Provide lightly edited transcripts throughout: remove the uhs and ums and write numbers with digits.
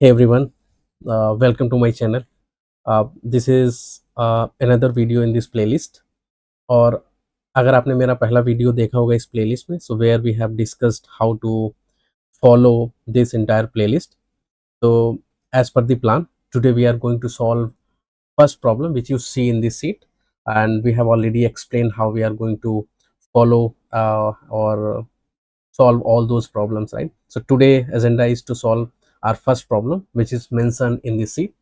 Hey everyone, welcome to my channel. This is another video in this playlist. और अगर आपने मेरा पहला वीडियो देखा होगा इस प्लेलिस्ट में, so where we have discussed how to follow this entire playlist. So as per the plan, today we are going to solve first problem which you see in this sheet, and we have already explained how we are going to follow or solve all those problems, right? So today agenda is to solve our first problem which is mentioned in this sheet,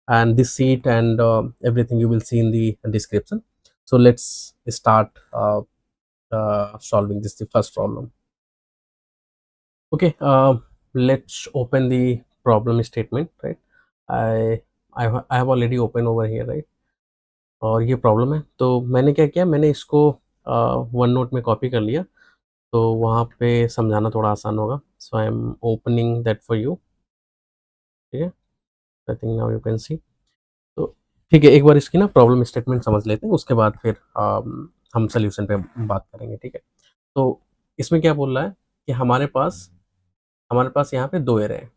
and this sheet and everything you will see in the description. So let's start solving this the first problem. Okay, let's open the problem statement, right? I have already opened over here, right? और ये problem है, तो मैंने क्या किया, मैंने इसको one note में कॉपी कर लिया, तो वहाँ पे समझाना थोड़ा आसान होगा. So I am opening that for you. ठीक है, I think now you can see. तो ठीक है, एक बार इसकी ना प्रॉब्लम स्टेटमेंट समझ लेते हैं, उसके बाद फिर हम सोल्यूशन पे बात करेंगे. ठीक है, तो इसमें क्या बोल रहा है कि हमारे पास यहाँ पे दो एरे हैं.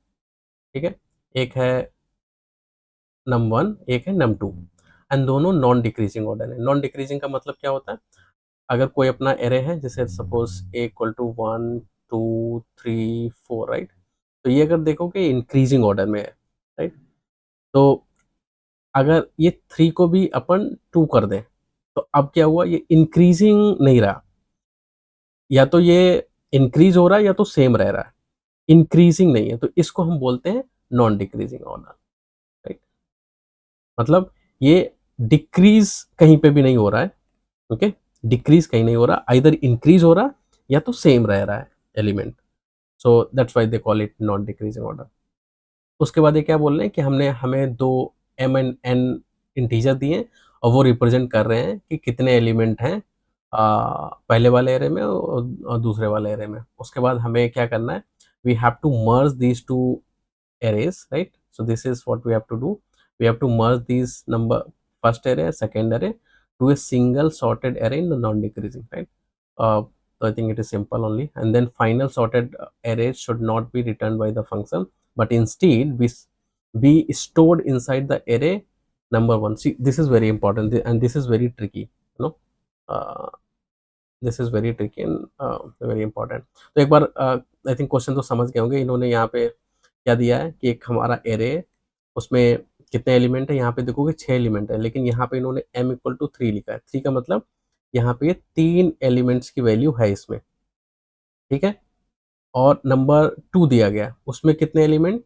ठीक है, एक है नम वन, एक है नम टू, एंड दोनों नॉन डिक्रीजिंग ऑर्डर है. नॉन डिक्रीजिंग का मतलब क्या होता है? अगर कोई अपना एरे है, जैसे suppose a equal to 1 2 3 4, right? तो ये अगर देखो कि इंक्रीजिंग ऑर्डर में है, राइट? तो अगर ये 3 को भी अपन 2 कर दें, तो अब क्या हुआ, ये इंक्रीजिंग नहीं रहा. या तो ये इंक्रीज हो रहा है या तो सेम रह रहा है, इंक्रीजिंग नहीं है, तो इसको हम बोलते हैं नॉन डिक्रीजिंग ऑर्डर, राइट? मतलब ये डिक्रीज कहीं पे भी नहीं हो रहा है. ओके, डिक्रीज कहीं नहीं हो रहा, आइदर इंक्रीज हो रहा या तो सेम रह रहा है element. So that's why they call it non decreasing order. उसके बाद ये क्या बोल रहे हैं कि हमें दो एम एंड एन इंटीजर दिए हैं, और वो रिप्रेजेंट कर रहे हैं कि कितने एलिमेंट हैं पहले वाले एरे में और दूसरे वाले एरे में. उसके बाद हमें क्या करना है, we have to merge these two arrays, right? So this is what we have to do. We have to merge these number, first array, second array, to a single sorted array in the non-decreasing, right? So I think it is simple only. And then final sorted array should not be returned by the function, but instead be stored inside the array number one. See, this is very important, and this is very tricky, you know. uh, this is very tricky and very important. तो एक बार I think question तो समझ गए होंगे. इन्होंने यहाँ पे क्या दिया है कि एक हमारा एरे, उसमें कितने एलिमेंट है, यहाँ पे देखोगे 6 एलिमेंट है, लेकिन यहाँ पे इन्होंने m इक्वल टू 3 लिखा है. 3 का मतलब यहाँ पे ये 3 एलिमेंट्स की वैल्यू है इसमें. ठीक है, और नंबर 2 दिया गया, उसमें कितने एलिमेंट,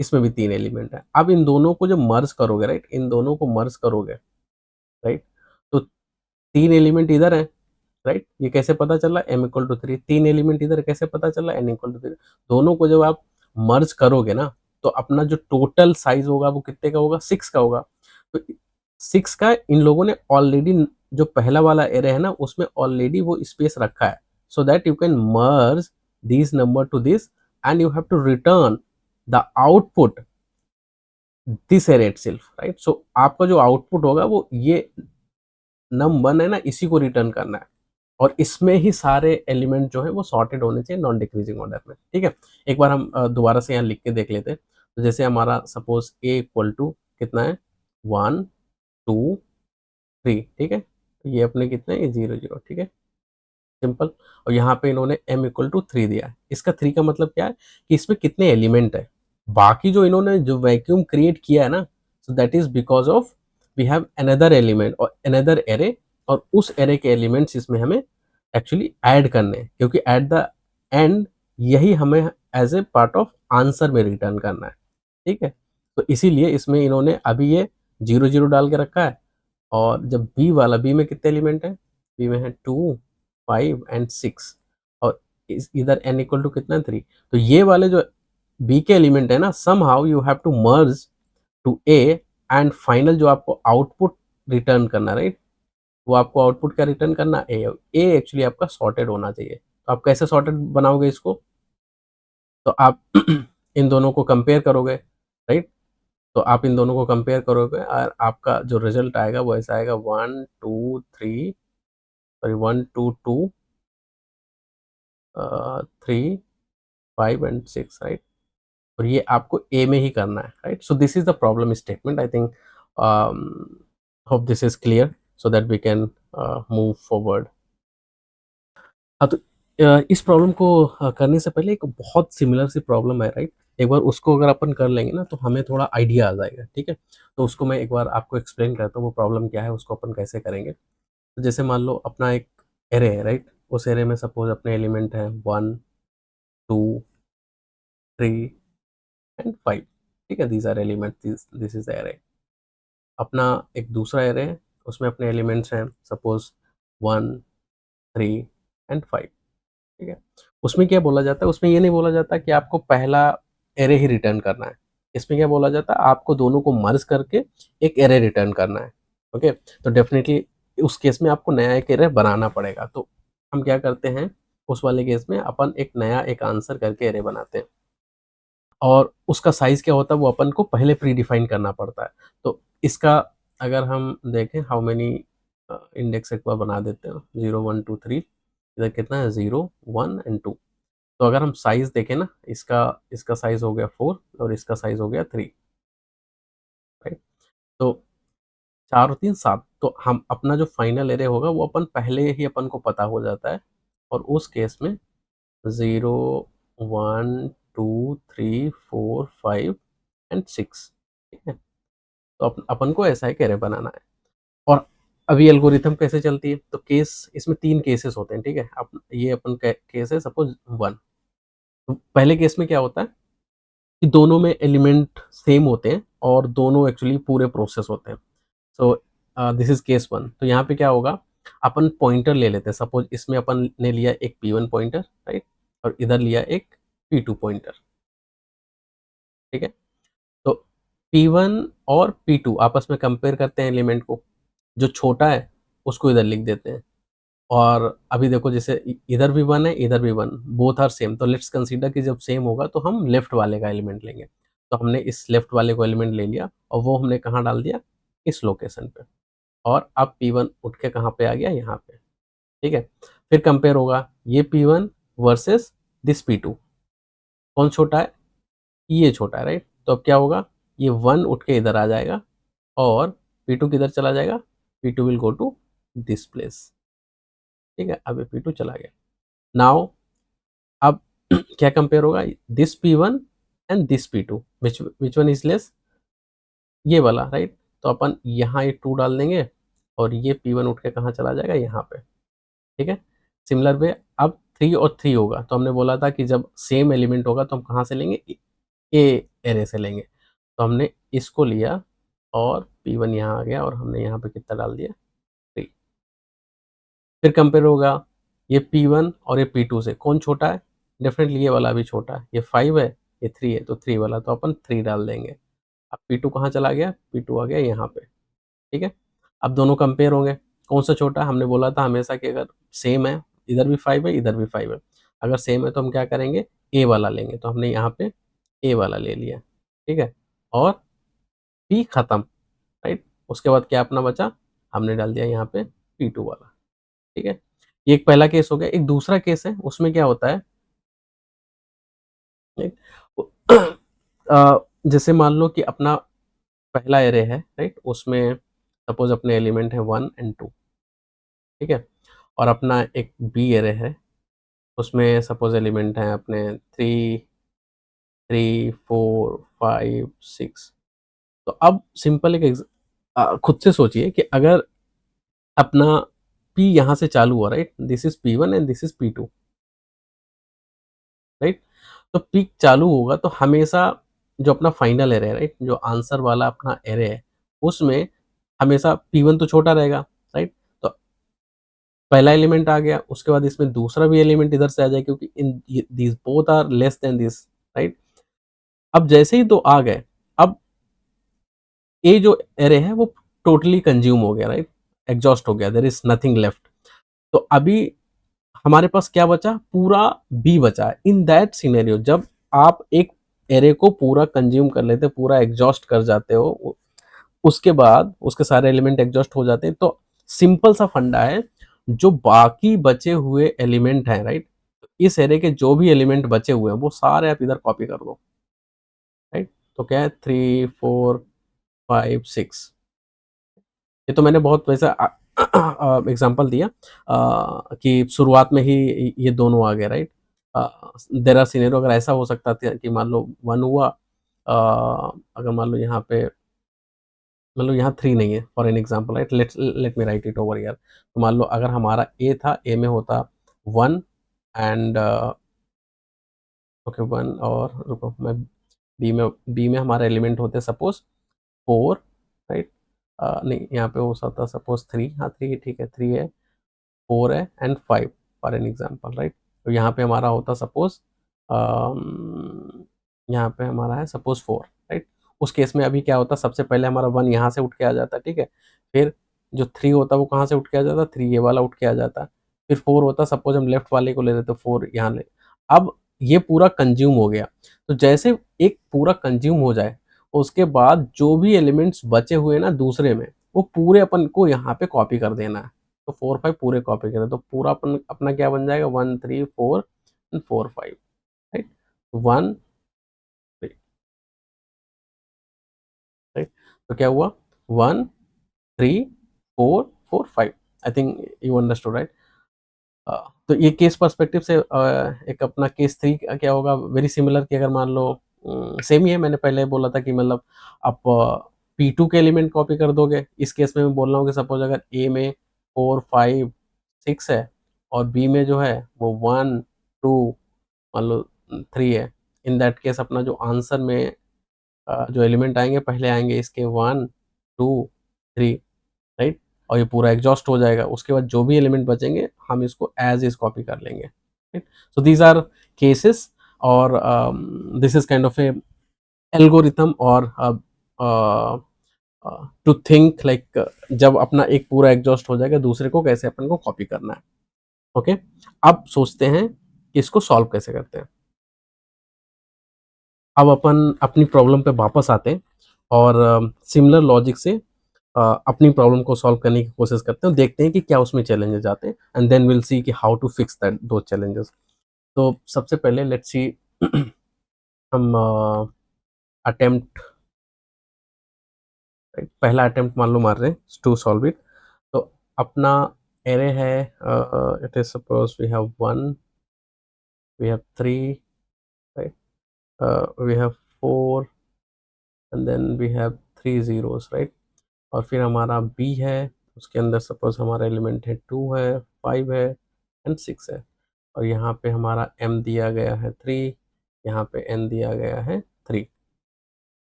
इसमें भी 3 एलिमेंट है. अब इन दोनों को जब मर्ज करोगे, राइट, इन दोनों को मर्ज करोगे, राइट, तो 3 एलिमेंट इधर है, राइट? ये कैसे पता चला, m इक्वल टू 3. 3 एलिमेंट इधर कैसे पता चला, n इक्वल टू 3. दोनों को जब आप मर्ज करोगे ना, तो अपना जो टोटल साइज होगा वो कितने का होगा, 6 का होगा. तो 6 का इन लोगों ने ऑलरेडी, जो पहला वाला एरे है ना, उसमें ऑलरेडी वो स्पेस रखा है, so that you can merge this number to this, and you have to return the output this array itself, right? So आपका जो आउटपुट होगा वो ये नम 1 है ना, इसी को रिटर्न करना है, और इसमें ही सारे एलिमेंट जो है वो सॉर्टेड होने चाहिए नॉन डिक्रीजिंग ऑर्डर में. ठीक है, एक बार हम दोबारा से यहाँ लिख के देख लेते हैं. तो जैसे हमारा सपोज ए इक्वल टू कितना है, 1 2 3. ठीक है, ये अपने कितने, ये 0 0. ठीक है, सिंपल. और यहाँ पे इन्होंने m इक्वल टू 3 दिया है. इसका 3 का मतलब क्या है कि इसमें कितने एलिमेंट है. बाकी जो इन्होंने जो वैक्यूम क्रिएट किया है ना, so that is because of we have another element और अनदर एरे, और उस एरे के एलिमेंट्स इसमें हमें एक्चुअली ऐड करने हैं, क्योंकि एट द एंड यही हमें as a part of answer में रिटर्न करना है. ठीक है, तो इसीलिए इसमें इन्होंने अभी ये 0 0 डाल के रखा है. और जब बी वाला, बी में कितने एलिमेंट है, बी में है 2 5 एंड 6, और इधर n इक्वल टू कितना, 3. तो ये वाले जो बी के एलिमेंट है ना, somehow you have to merge to a, and final जो आपको आउटपुट रिटर्न करना, राइट, वो आपको आउटपुट क्या रिटर्न करना, ए. ए एक्चुअली आपका सॉर्टेड होना चाहिए. तो आप कैसे सॉर्टेड बनाओगे इसको, तो आप इन दोनों को कंपेयर करोगे, राइट? तो आप इन दोनों को कंपेयर करोगे, और आपका जो रिजल्ट आएगा वो ऐसा आएगा, 1 2 3, सॉरी 1 2 2 3 5 एंड 6, राइट? और ये आपको ए में ही करना है, right? So this is the problem statement. I think hope this is clear so that we can move forward. हाँ, तो इस प्रॉब्लम को करने से पहले एक बहुत सिमिलर सी प्रॉब्लम है, राइट? एक बार उसको अगर अपन कर लेंगे ना तो हमें थोड़ा आइडिया आ जाएगा, ठीक है? तो उसको मैं एक बार आपको एक्सप्लेन करता हूँ वो प्रॉब्लम क्या है, उसको अपन कैसे करेंगे। तो जैसे मान लो अपना एक एरे है, राइट? उस एरे में सपोज़ अपने एलिमेंट हैं 1, 2, 3 एंड 5, ठीक है? These are element, this is the array. अपना एक दूसरा एरे है, उसमें अपने एलिमेंट्स हैं सपोज़ 1, 3 एंड 5, ठीक है? उसमें क्या बोला जाता है, उसमें ये नहीं बोला जाता कि आपको पहला एरे ही रिटर्न करना है। इसमें क्या बोला जाता है, आपको दोनों को मर्ज करके एक एरे रिटर्न करना है, ओके? तो डेफ़िनिटली उस केस में आपको नया एक एरे बनाना पड़ेगा। तो हम क्या करते हैं, उस वाले केस में अपन एक नया एक आंसर करके एरे बनाते हैं और उसका साइज़ क्या होता है वो अपन को पहले प्री डिफाइन करना पड़ता है। तो इसका अगर हम देखें हाउ मेनी इंडेक्स एक बार बना देते हैं, 0, 1, 2, 3, इधर कितना है 0, 1 एंड 2। तो अगर हम साइज़ देखें ना, इसका इसका साइज़ हो गया 4 और इसका साइज़ हो गया 3, राइट? तो 4 और 3 7, तो हम अपना जो फाइनल एरे होगा वो अपन पहले ही अपन को पता हो जाता है और उस केस में 0, 1, 2, 3, 4, 5 एंड 6, ठीक है? तो अपन को ऐसा एक एरे बनाना है और अभी एल्गोरिथम कैसे चलती है, तो केस इसमें 3 केसेस होते हैं, ठीक है? अब ये अपन का केस है सपोज़ 1। तो पहले केस में क्या होता है कि दोनों में एलिमेंट सेम होते हैं और दोनों एक्चुअली पूरे प्रोसेस होते हैं। सो दिस इज़ केस 1। तो यहाँ पे क्या होगा, अपन पॉइंटर ले लेते हैं। सपोज़ इसमें अपन ने लिया एक P1 पॉइंटर, राइट? और इधर लिया एक P2 पॉइंटर, ठीक है? तो P1 और P2 आपस में कंपेयर करते हैं एलिमेंट को। जो छोटा है उसको इधर लिख देते हैं और अभी देखो जैसे इधर भी 1 है, इधर भी 1, बोथ आर सेम। तो लेट्स कंसीडर कि जब सेम होगा तो हम लेफ्ट वाले का एलिमेंट लेंगे। तो हमने इस लेफ्ट वाले को एलिमेंट ले लिया और वो हमने कहाँ डाल दिया, इस लोकेशन पे। और अब P1 उठ के कहाँ पे आ गया, यहाँ पे, ठीक है? फिर कंपेयर होगा ये P1 वर्सेस दिस P2। कौन छोटा है? ये छोटा है, राइट? तो अब क्या होगा, ये 1 उठ के इधर आ जाएगा और P2 किधर चला जाएगा? P2 will go to this place, ठीक है? अब ये P2 चला गया। नाउ अब क्या कंपेयर होगा, this P1 and this P2, which one is less, ये वाला, राइट? तो अपन यहाँ ये 2 डाल देंगे और ये P1 उठ के कहाँ चला जाएगा, यहाँ पे, ठीक है? सिमिलर वे अब 3 और 3 होगा, तो हमने बोला था कि जब सेम एलिमेंट होगा तो हम कहाँ से लेंगे, ए एरे से लेंगे। तो हमने इसको लिया और P1 यहाँ आ गया और हमने यहाँ पे कितना डाल दिया, 3। फिर कंपेयर होगा ये P1 और ये P2 से, कौन छोटा है? डेफ़िनेटली ये वाला भी छोटा है। ये 5 है, ये 3 है, तो 3 वाला, तो अपन 3 डाल देंगे। अब P2 कहाँ चला गया? P2 आ गया यहाँ पे, ठीक है? अब दोनों कंपेयर होंगे, कौन-सा छोटा है? हमने बोला था हमेशा कि अगर सेम है, इधर भी 5 है, इधर भी 5 है। अगर सेम है तो हम क्या करेंगे? ए वाला लेंगे, तो हमने यहाँ पे ए वाला ले लिया, ठीक है? और P खत्म, राइट? उसके बाद क्या अपना बचा? हमने डाल दिया यहाँ पे P2 वाला, ठीक है? ये एक पहला केस हो गया। एक दूसरा केस है, उसमें क्या होता है, राइट? जैसे मान लो कि अपना पहला एरे है, राइट? उसमें सपोज़ अपने एलिमेंट है 1 एंड 2, ठीक है? और अपना एक बी एरे है, उसमें सपोज़ एलिमेंट हैं अपने 3, 3, 4, 5, 6। तो अब सिंपल एक खुद से सोचिए कि अगर अपना P यहाँ से चालू हुआ, right? This is P1 and this is P2, right? तो P चालू होगा तो हमेशा जो अपना फाइनल एरे है, राइट? जो आंसर वाला अपना एरे है, उसमें हमेशा P1 तो छोटा रहेगा, राइट? तो पहला एलिमेंट आ गया, उसके बाद इसमें दूसरा भी एलिमेंट इधर से आ जाएगा क्योंकि इन ये these both are less than this, right? अब जैसे ही 2 आ गए, अब ये जो एरे है वो टोटली कंज़्यूम हो गया, राइट? एग्ज़ॉस्ट हो गया, देयर इज़ नथिंग लेफ्ट। तो अभी हमारे पास क्या बचा? पूरा बी बचा है। इन दैट सिनेरियो जब आप एक एरे को पूरा कंज़्यूम कर लेते हो, पूरा एग्ज़ॉस्ट कर जाते हो, उसके बाद उसके सारे एलिमेंट एग्ज़ॉस्ट हो जाते हैं, तो सिंपल सा फंडा है, जो बाकी बचे हुए एलिमेंट हैं, राइट? इस एरे के जो भी एलिमेंट बचे हुए हैं, वो सारे आप इधर कॉपी कर दो। तो क्या है 3 4 5 6। ये तो मैंने बहुत वैसा एग्जांपल दिया कि शुरुआत में ही ये दोनों आ गए, राइट। देयर आर सिनेरियो अगर ऐसा हो सकता था कि मान लो 1 हुआ, अगर मान लो यहाँ पे मतलब यहाँ 3 नहीं है for an example, right. Let let me write it over here. तो मान लो अगर हमारा ए था, ए में होता 1 एंड ओके 1 और रुको मैं बी में हमारा एलिमेंट होते सपोज 4, राइट। नहीं यहाँ पे हो सकता सपोज 3, हाँ 3 ठीक है, 3 है, 4 है and 5 for an example, right. तो यहाँ पे हमारा होता सपोज यहाँ पे हमारा है सपोज 4, राइट। उस केस में अभी क्या होता, सबसे पहले हमारा 1 यहाँ से उठ के आ जाता, ठीक है। फिर जो 3 होता वो कहाँ से उठ के आ जाता, 3 ये वाला उठ के आ जाता। फिर 4 होता, सपोज हम लेफ्ट वाले को ले रहे तो 4 यहाँ ले। अब ये पूरा कंज्यूम हो गया। तो जैसे एक पूरा कंज्यूम हो जाए, उसके बाद जो भी एलिमेंट्स बचे हुए ना दूसरे में, वो पूरे अपन को यहाँ पे कॉपी कर देना है। तो 4 5 पूरे कॉपी करें तो पूरा अपन अपना क्या बन जाएगा, 1 3 4 एंड 4 5, राइट। 1 3, राइट। तो क्या हुआ, 1 3 4 4 5। I think you understood, right. तो ये केस पर्सपेक्टिव से एक अपना केस 3 क्या होगा, वेरी सिमिलर कि अगर मान लो सेम ही है, मैंने पहले बोला था कि मतलब आप P2 के एलिमेंट कॉपी कर दोगे। इस केस में मैं बोल रहा हूँ कि सपोज अगर ए में 4 5 6 है और बी में जो है वो 1 2 मान लो 3 है। इन दैट केस अपना जो आंसर में जो एलिमेंट आएंगे पहले आएंगे इसके 1 2 3, राइट। और ये पूरा एग्जॉस्ट हो जाएगा। उसके बाद जो भी एलिमेंट बचेंगे हम इसको एज इज कॉपी कर लेंगे, right. So these are cases, और this is kind of a algorithm और टू थिंक लाइक जब अपना एक पूरा एग्जॉस्ट हो जाएगा दूसरे को कैसे अपन को कॉपी करना है। ओके, अब सोचते हैं कि इसको सॉल्व कैसे करते हैं। अब अपन अपनी प्रॉब्लम पे वापस आते हैं और सिमिलर लॉजिक से अपनी प्रॉब्लम को सॉल्व करने की कोशिश करते हैं, देखते हैं कि क्या उसमें चैलेंजेस आते हैं, एंड देन विल सी कि हाउ टू फिक्स दैट दो चैलेंजेस। तो सबसे पहले लेट्स सी हम अटेम्प्ट, पहला अटेम्प्ट मान लो मार रहे हैं टू सॉल्व इट। तो अपना एरे है, it is suppose we have 1, we have 3, right, we have 4 and then we have 3 zeros, right. और फिर हमारा बी है, उसके अंदर सपोज हमारा एलिमेंट है 2 है, 5 है एंड 6 है। और यहाँ पे हमारा m दिया गया है 3, यहाँ पे n दिया गया है 3।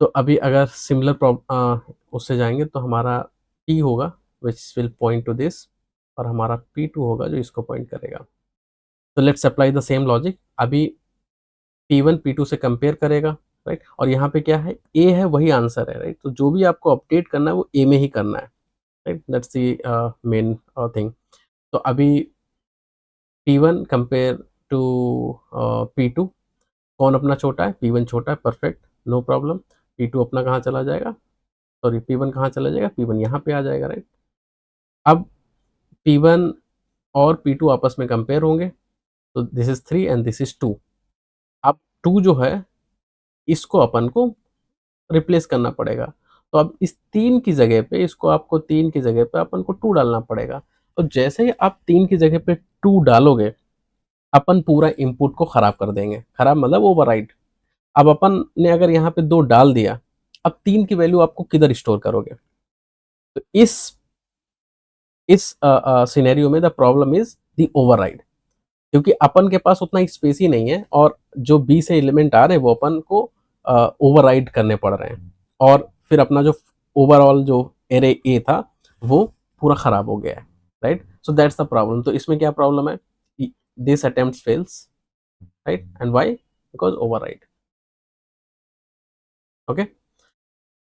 तो अभी अगर सिमिलर उससे जाएंगे तो हमारा p होगा which will point two this, और हमारा p2 होगा जो इसको पॉइंट करेगा। तो let's apply the same logic. अभी p1 p2 से कंपेयर करेगा, राइट। और यहाँ पे क्या है, a है वही आंसर है, राइट। तो जो भी आपको अपडेट करना है वो a में ही करना है, right. That's the main thing. तो अभी P1 कंपेयर टू P2, कौन अपना छोटा है, P1 छोटा है, परफेक्ट, नो प्रॉब्लम। P2 अपना कहाँ चला जाएगा, सॉरी P1 कहाँ चला जाएगा, P1 यहाँ पे आ जाएगा, राइट। अब P1 और P2 आपस में कंपेयर होंगे, तो this is 3 and this is 2। अब 2 जो है इसको अपन को रिप्लेस करना पड़ेगा। तो अब इस 3 की जगह पे, इसको आपको 3 की जगह पे अपन को 2 डालना पड़ेगा। और जैसे ही आप 3 की जगह पे 2 डालोगे, अपन पूरा इनपुट को खराब कर देंगे। खराब मतलब ओवरराइट। अब अपन ने अगर यहाँ पे 2 डाल दिया, अब 3 की वैल्यू आपको किधर स्टोर करोगे। तो इस सिनेरियो में the problem is the override, क्योंकि अपन के पास उतना स्पेस ही नहीं है और जो बी से एलिमेंट आ रहे हैं वो अपन को ओवरराइड करने पड़ रहे हैं, और फिर अपना जो ओवरऑल जो एरे ए था वो पूरा खराब हो गया है, right. So that's the problem. तो इसमें क्या प्रॉब्लम है, this attempt fails, right, and why, because override. Okay,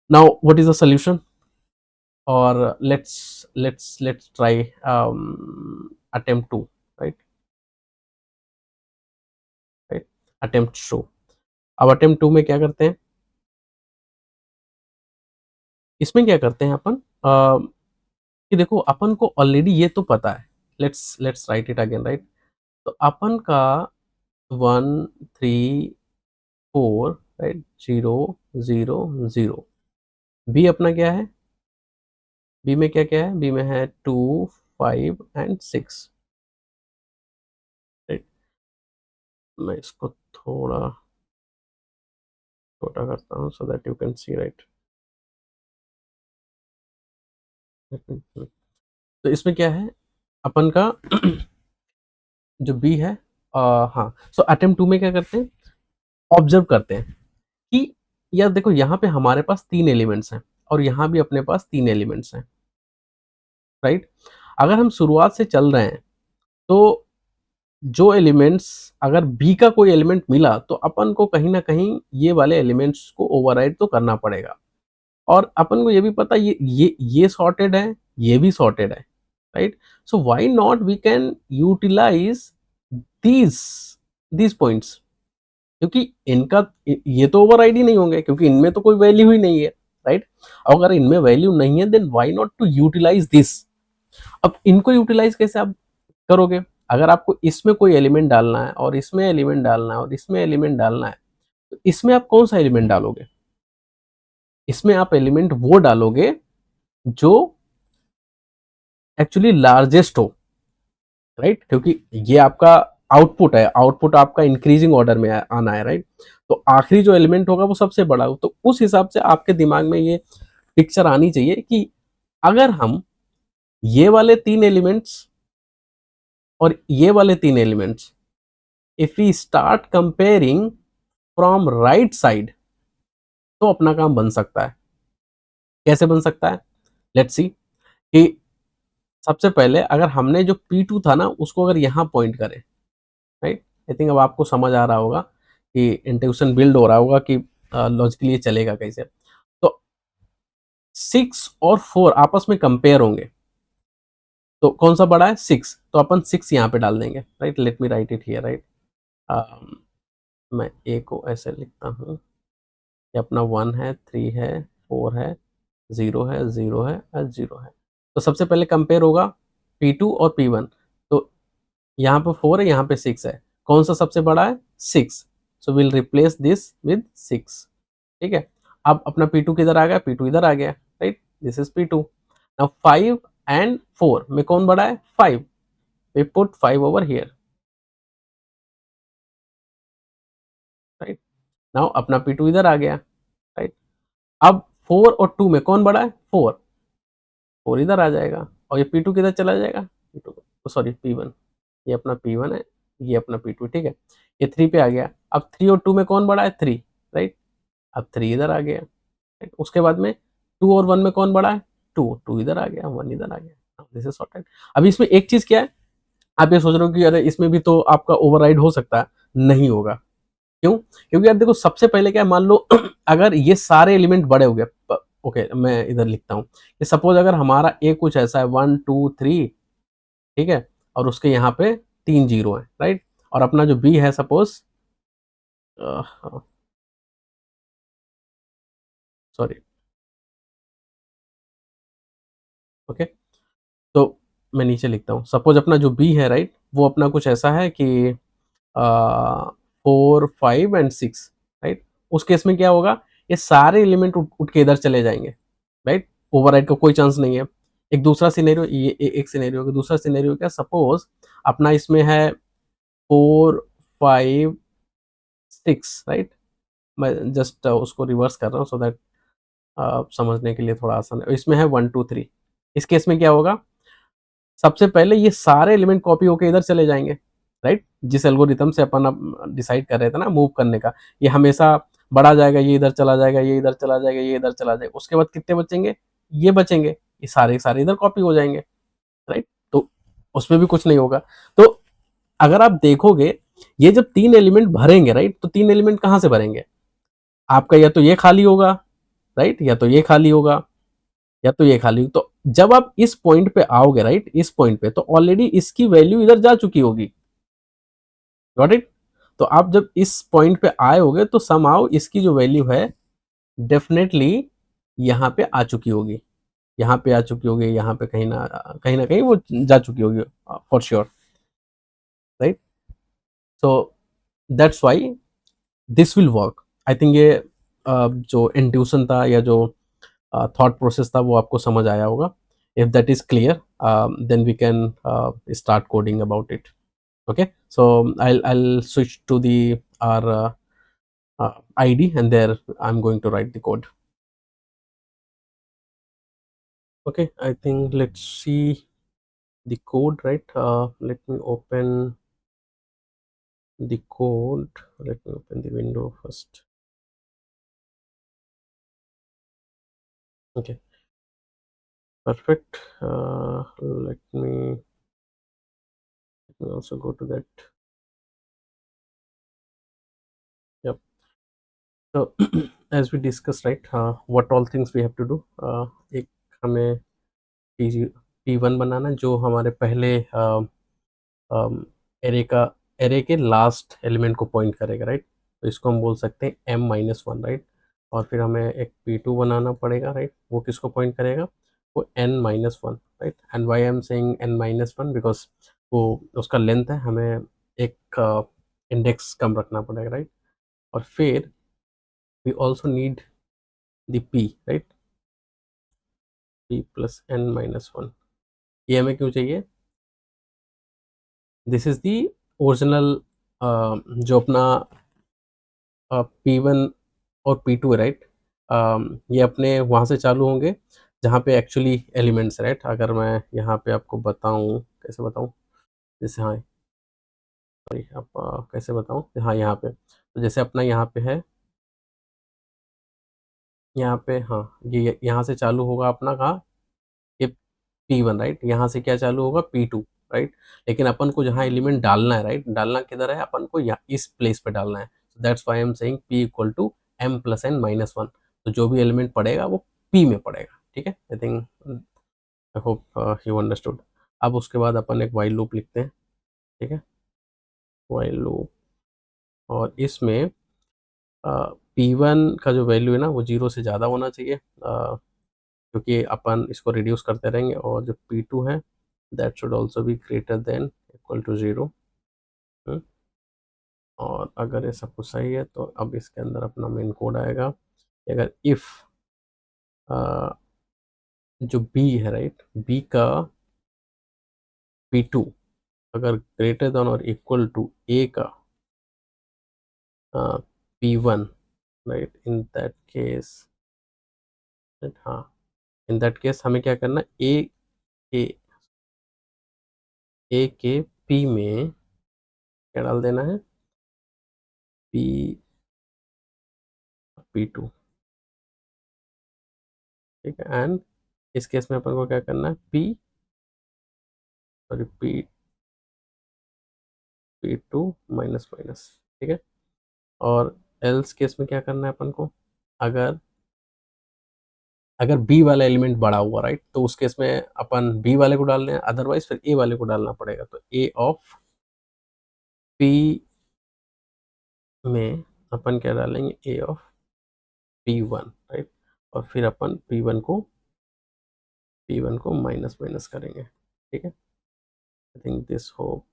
now what is the solution, or let's try attempt 2, right, right, attempt 2। अब attempt 2 में क्या करते हैं, इसमें क्या करते हैं अपन, कि देखो अपन को ऑलरेडी ये तो पता है, let's write it again, right. तो अपन का 1 3 4 राइट, 0 0 0। बी अपना क्या है, बी में क्या क्या है, बी में है 2 5 एंड 6, राइट। मैं इसको थोड़ा छोटा करता हूँ सो that you can C, right. तो इसमें क्या है अपन का जो बी है, हाँ, सो अटेम्प्ट 2 में क्या करते हैं, ऑब्जर्व करते हैं कि यार देखो यहाँ पे हमारे पास 3 एलिमेंट्स हैं और यहाँ भी अपने पास 3 एलिमेंट्स हैं, राइट। अगर हम शुरुआत से चल रहे हैं तो जो एलिमेंट्स, अगर बी का कोई एलिमेंट मिला तो अपन को कहीं ना कहीं ये वाले एलिमेंट्स को ओवरराइड तो करना पड़ेगा। और अपन को ये भी पता ये सॉर्टेड है, ये भी सॉर्टेड है, right. So why not we can utilize these these points, क्योंकि इनका ये तो ओवरराइड ही नहीं होंगे क्योंकि इनमें तो कोई वैल्यू ही नहीं है, राइट। अगर इनमें वैल्यू नहीं है then why not to utilize this. अब इनको यूटिलाइज कैसे आप करोगे, अगर आपको इसमें कोई एलिमेंट डालना है और इसमें एलिमेंट डालना है और इसमें एलिमेंट डालना है, तो इसमें आप कौन सा एलिमेंट डालोगे, इसमें आप एलिमेंट वो डालोगे जो एक्चुअली लार्जेस्ट हो, राइट, क्योंकि ये आपका आउटपुट है, आउटपुट आपका इंक्रीजिंग ऑर्डर में आना है, राइट। तो आखिरी जो एलिमेंट होगा वो सबसे बड़ा हो, तो उस हिसाब से आपके दिमाग में ये पिक्चर आनी चाहिए कि अगर हम ये वाले 3 एलिमेंट्स और ये वाले 3 elements, if we start comparing from right side, तो अपना काम बन सकता है। कैसे बन सकता है, लेट्स सी कि सबसे पहले अगर हमने जो P2 था ना उसको अगर यहाँ पॉइंट करें, राइट। आई थिंक अब आपको समझ आ रहा होगा कि इंट्यूशन बिल्ड हो रहा होगा कि लॉजिकली ये चलेगा कैसे। तो 6 और 4 आपस में कंपेयर होंगे, तो कौन सा बड़ा है, 6, तो अपन 6 यहाँ पे डाल देंगे, right. Late me write it here, right. मैं ए को ऐसे लिखता हूँ, ये अपना 1 है, 3 है, 4 है, 0 है, 0 है और 0 है। तो सबसे पहले कंपेयर होगा P2 और P1, तो यहाँ पे 4 है, यहाँ पे 6 है, कौन सा सबसे बड़ा है, 6, so will replace this with 6, ठीक है। अब अपना P2 किधर आ गया, P2 इधर आ गया, right, this is P2। Now 5 and 4 में कौन बड़ा है, 5, we put 5 over here, right. Now अपना P2 इधर आ गया, राइट। अब 4 और 2 में कौन बड़ा है, 4, 4 इधर आ जाएगा और ये P2 किधर चला जाएगा, P2 सॉरी P1, ये अपना P1 है, ये अपना P2, ठीक है। ये 3 पे आ गया, अब 3 और 2 में कौन बड़ा है, 3, राइट। अब 3 इधर आ गया, राइट। उसके बाद में 2 और 1 में कौन बड़ा है, 2, 2 इधर आ गया, 1 इधर आ गया, दिस इज सॉर्टेड। अब इसमें एक चीज क्या है, आप ये सोच रहे हो कि अरे इसमें भी तो आपका ओवरराइड हो सकता है, नहीं होगा। क्यों, क्योंकि यार देखो सबसे पहले क्या है, मान लो अगर ये सारे एलिमेंट बड़े हो गए, ओके मैं इधर लिखता हूँ कि सपोज अगर हमारा ए कुछ ऐसा है 1 2 3, ठीक है, और उसके यहाँ पे 3 जीरो है, राइट। और अपना जो बी है सपोज, सॉरी, ओके, तो मैं नीचे लिखता हूँ, सपोज अपना जो बी है, राइट, वो अपना कुछ ऐसा है कि 4 5 एंड 6, राइट। उस केस में क्या होगा, ये सारे एलिमेंट उठ के इधर चले जाएंगे, राइट, ओवरराइड का कोई चांस नहीं है। एक दूसरा सिनेरियो, ये एक सिनेरियो का, दूसरा सिनेरियो क्या, सपोज अपना इसमें है 4 5 6, राइट। मैं जस्ट उसको रिवर्स कर रहा हूँ सो दैट समझने के लिए थोड़ा आसान है। इसमें है 1 2 3, इस केस में क्या होगा, सबसे पहले ये सारे एलिमेंट कॉपी होके इधर चले जाएंगे, राइट। जिस एल्गोरिथम से अपन डिसाइड कर रहे थे ना मूव करने का, ये हमेशा बढ़ा जाएगा, ये इधर चला जाएगा, ये इधर चला जाएगा, ये इधर चला जाएगा, उसके बाद कितने बचेंगे, ये बचेंगे, ये सारे सारे इधर कॉपी हो जाएंगे, राइट। तो उसमें भी कुछ नहीं होगा। तो अगर आप देखोगे ये जब 3 एलिमेंट भरेंगे, राइट, तो 3 एलिमेंट कहाँ से भरेंगे, आपका या तो ये खाली होगा, राइट, या तो ये खाली होगा, या तो ये खाली। तो जब आप इस पॉइंट पे आओगे, राइट, इस पॉइंट पे, तो ऑलरेडी इसकी वैल्यू इधर जा चुकी होगी, गॉट इट। तो आप जब इस पॉइंट पे आए होगे तो समहाउ इसकी जो वैल्यू है डेफिनेटली यहाँ पे आ चुकी होगी, यहाँ पे आ चुकी होगी, यहाँ पे कहीं ना कहीं वो जा चुकी होगी for sure, right. So that's why this will work. I think ये जो इंट्यूशन था या जो थॉट प्रोसेस था वो आपको समझ आया होगा. If that is clear, then we can start coding about it. Okay, so I'll switch to the our id, and there I'm going to write the code. Okay, I think let's see the code, right? Let me open the code. Let me open the window first. Okay, perfect. Let me also go to that. Yep. So as we discussed, right, what all things we have to do. एक हमें p1 बनाना जो हमारे पहले array का array के last element को point करेगा, right. तो इसको हम बोल सकते हैं m-1, राइट. और फिर हमें एक p2 बनाना पड़ेगा, राइट. वो किसको पॉइंट करेगा? वो n-1, right. And why I am saying n-1 because वो उसका लेंथ है, हमें एक इंडेक्स कम रखना पड़ेगा, राइट. और फिर we also need the p, right. p plus n-1 ये हमें क्यों चाहिए? दिस इज द ओरिजिनल जो अपना P1 और P2 है, राइट. ये अपने वहाँ से चालू होंगे जहाँ पे एक्चुअली एलिमेंट्स, राइट. अगर मैं यहाँ पे आपको बताऊँ, कैसे बताऊँ? जैसे हाँ, सॉरी, अब कैसे बताऊँ? हाँ, यहाँ पे तो जैसे अपना यहाँ पे है, यहाँ पे हाँ, ये यहाँ से चालू होगा अपना कहाँ? ये P1, राइट. यहाँ से क्या चालू होगा? P2, right. लेकिन अपन को जहाँ एलिमेंट डालना है, राइट, डालना किधर है? अपन को यहाँ इस प्लेस पे डालना है. That's why I am saying p equal to m plus n-1. तो जो भी एलिमेंट पड़ेगा वो p में पड़ेगा, ठीक है. I think, I hope you understood. अब उसके बाद अपन एक वाइल लूप लिखते हैं, ठीक है. वाइल लूप, और इसमें P1 का जो वैल्यू है ना वो 0 से ज़्यादा होना चाहिए, क्योंकि अपन इसको रिड्यूस करते रहेंगे. और जो P2 है that should also be greater than equal to 0. और अगर ये सब कुछ सही है तो अब इसके अंदर अपना मेन कोड आएगा. अगर इफ़ जो B है, राइट, B का P2 अगर ग्रेटर देन और इक्वल टू A का P1, right, in that case, हाँ, इन दैट केस हमें क्या करना है? के ए के P में क्या डाल देना है? P2, ठीक है. एंड इस केस में अपन को क्या करना है? P2 माइनस माइनस, ठीक है. और एल्स केस में क्या करना है अपन को? अगर अगर बी वाला एलिमेंट बड़ा हुआ, राइट, तो उस केस में अपन बी वाले को डाल रहे हैं, अदरवाइज फिर ए वाले को डालना पड़ेगा. तो ए ऑफ पी में अपन क्या डालेंगे? ए ऑफ P1, राइट. और फिर अपन P1 को माइनस माइनस करेंगे, ठीक है. आई थिंक दिस हो.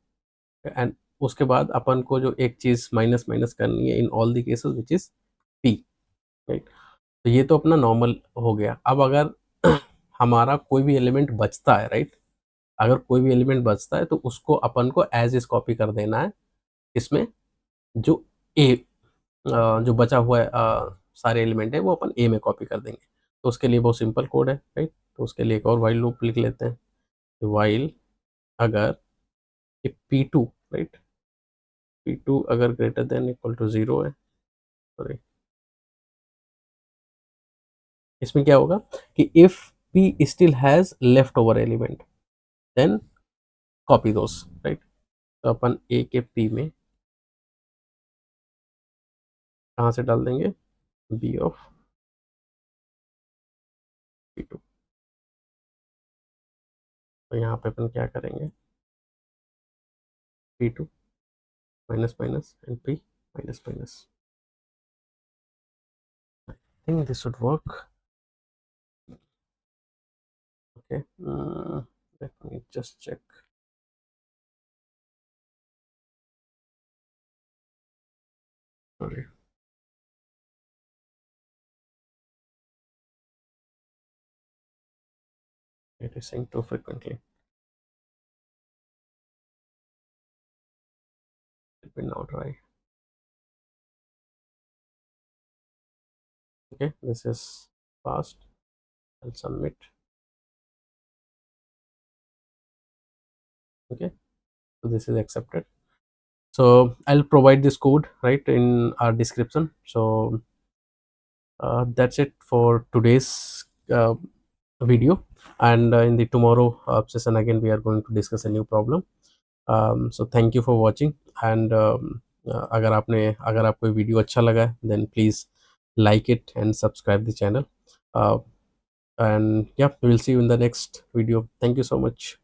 एंड उसके बाद अपन को जो एक चीज़ माइनस माइनस करनी है in all the cases which is P, right. तो ये तो अपना नॉर्मल हो गया. अब अगर हमारा कोई भी एलिमेंट बचता है, राइट, अगर कोई भी एलिमेंट बचता है तो उसको अपन को एज इज कॉपी कर देना है. इसमें जो ए जो बचा हुआ है सारे एलिमेंट है वो अपन ए में कॉपी कर देंगे. तो उसके लिए बहुत सिंपल कोड है, राइट. तो उसके लिए एक और वाइल लूप लिख लेते हैं. वाइल अगर ये P2, राइट, P2 अगर ग्रेटर देन इक्वल टू 0 है, सॉरी, इसमें क्या होगा कि if P still has left over element then copy those, right. तो अपन ए के P में कहाँ से डाल देंगे? B of P2. तो यहाँ पे अपन क्या करेंगे? P2 minus minus and P minus minus. I think this should work. Okay, let me just check. Sorry. It is saying too frequently. Let me now try. Okay, this is fast. I'll submit. Okay, so this is accepted. So I'll provide this code right in our description. So that's it for today's video, and in the tomorrow session again we are going to discuss a new problem. So thank you for watching, and अगर आपको video अच्छा लगा then please like it and subscribe the channel, uh, and yeah, we will see you in the next video. Thank you so much.